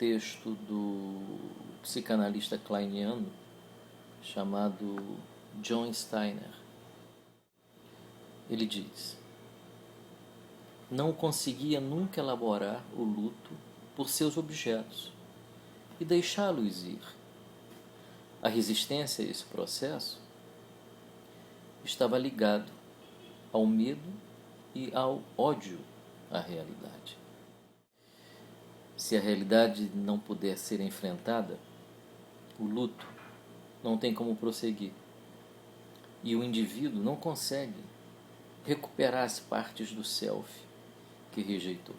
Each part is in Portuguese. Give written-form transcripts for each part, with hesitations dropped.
texto do psicanalista kleiniano chamado John Steiner. Ele diz: não conseguia nunca elaborar o luto por seus objetos e deixá-los ir. A resistência a esse processo estava ligado ao medo e ao ódio à realidade. Se a realidade não puder ser enfrentada, o luto não tem como prosseguir. E o indivíduo não consegue recuperar as partes do self que rejeitou.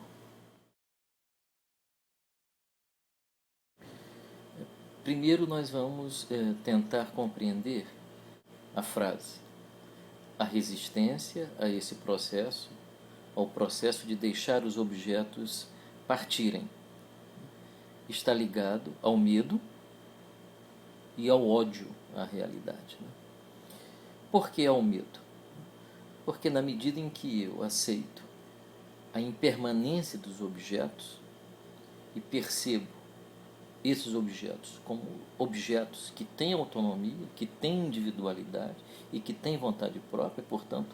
Primeiro nós vamos tentar compreender a frase: a resistência a esse processo, ao processo de deixar os objetos partirem, está ligado ao medo e ao ódio à realidade. Por que ao medo? Porque na medida em que eu aceito a impermanência dos objetos e percebo esses objetos como objetos que têm autonomia, que têm individualidade e que têm vontade própria, portanto,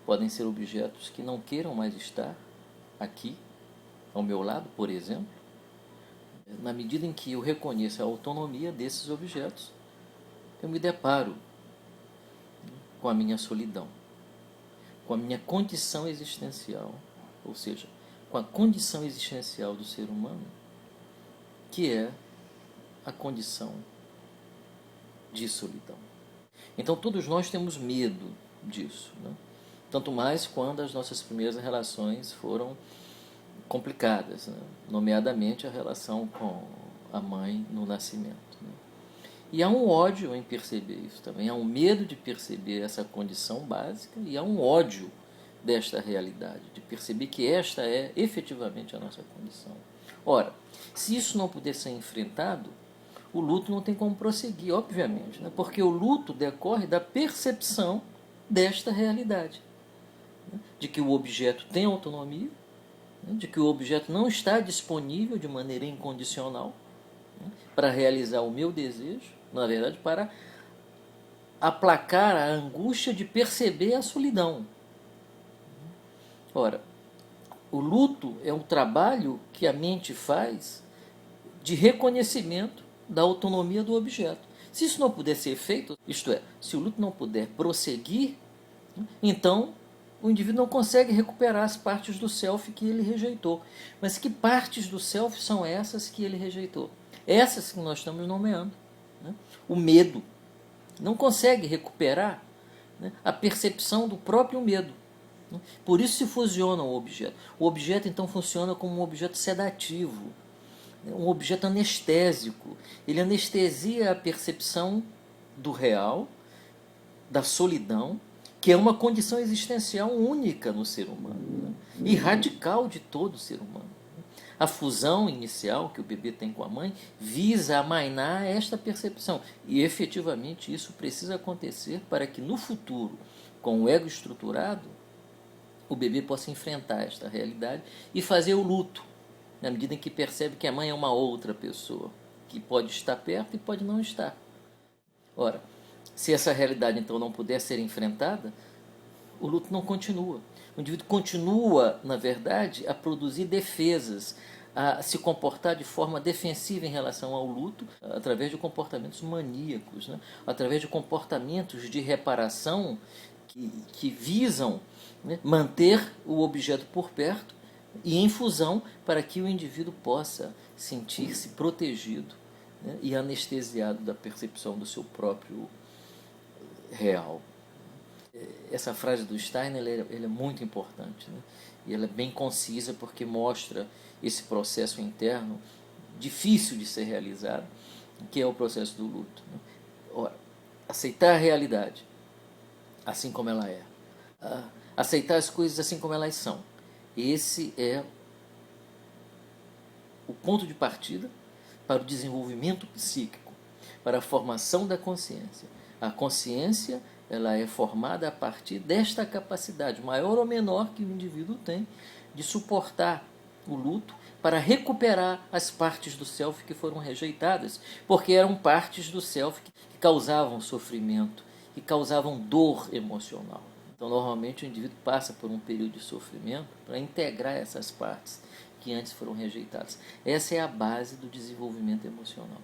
podem ser objetos que não queiram mais estar aqui, ao meu lado, por exemplo. Na medida em que eu reconheço a autonomia desses objetos, eu me deparo com a minha solidão, com a minha condição existencial, ou seja, com a condição existencial do ser humano, que é a condição de solidão. Então todos nós temos medo disso, né? Tanto mais quando as nossas primeiras relações foram complicadas, né? Nomeadamente a relação com a mãe no nascimento, né? E há um ódio em perceber isso também, há um medo de perceber essa condição básica e há um ódio desta realidade, de perceber que esta é efetivamente a nossa condição. Ora, se isso não puder ser enfrentado, o luto não tem como prosseguir, obviamente, né? Porque o luto decorre da percepção desta realidade, né? De que o objeto tem autonomia, né? De que o objeto não está disponível de maneira incondicional, né? Para realizar o meu desejo, na verdade, para aplacar a angústia de perceber a solidão. Ora, o luto é um trabalho que a mente faz de reconhecimento da autonomia do objeto. Se isso não puder ser feito, isto é, se o luto não puder prosseguir, então o indivíduo não consegue recuperar as partes do self que ele rejeitou. Mas que partes do self são essas que ele rejeitou? Essas que nós estamos nomeando, né? O medo. Não consegue recuperar, né, a percepção do próprio medo. Por isso se fusiona o objeto. O objeto então funciona como um objeto sedativo, um objeto anestésico. Ele anestesia a percepção do real, da solidão, que é uma condição existencial única no ser humano, né? E radical de todo ser humano. A fusão inicial que o bebê tem com a mãe visa amainar esta percepção. E efetivamente isso precisa acontecer para que no futuro, com o ego estruturado, o bebê possa enfrentar esta realidade e fazer o luto, na medida em que percebe que a mãe é uma outra pessoa, que pode estar perto e pode não estar. Ora, se essa realidade então não puder ser enfrentada, o luto não continua. O indivíduo continua, na verdade, a produzir defesas, a se comportar de forma defensiva em relação ao luto, através de comportamentos maníacos, né? Através de comportamentos de reparação que visam, né, manter o objeto por perto e em fusão para que o indivíduo possa sentir-se protegido, né, e anestesiado da percepção do seu próprio real. Essa frase do Steiner ela é muito importante, né? E ela é bem concisa porque mostra esse processo interno difícil de ser realizado, que é o processo do luto, né? Ora, aceitar a realidade assim como ela é, aceitar as coisas assim como elas são, esse é o ponto de partida para o desenvolvimento psíquico, para a formação da consciência. A consciência ela é formada a partir desta capacidade, maior ou menor, que o indivíduo tem de suportar o luto para recuperar as partes do self que foram rejeitadas, porque eram partes do self que causavam sofrimento, que causavam dor emocional. Então, normalmente, o indivíduo passa por um período de sofrimento para integrar essas partes que antes foram rejeitadas. Essa é a base do desenvolvimento emocional.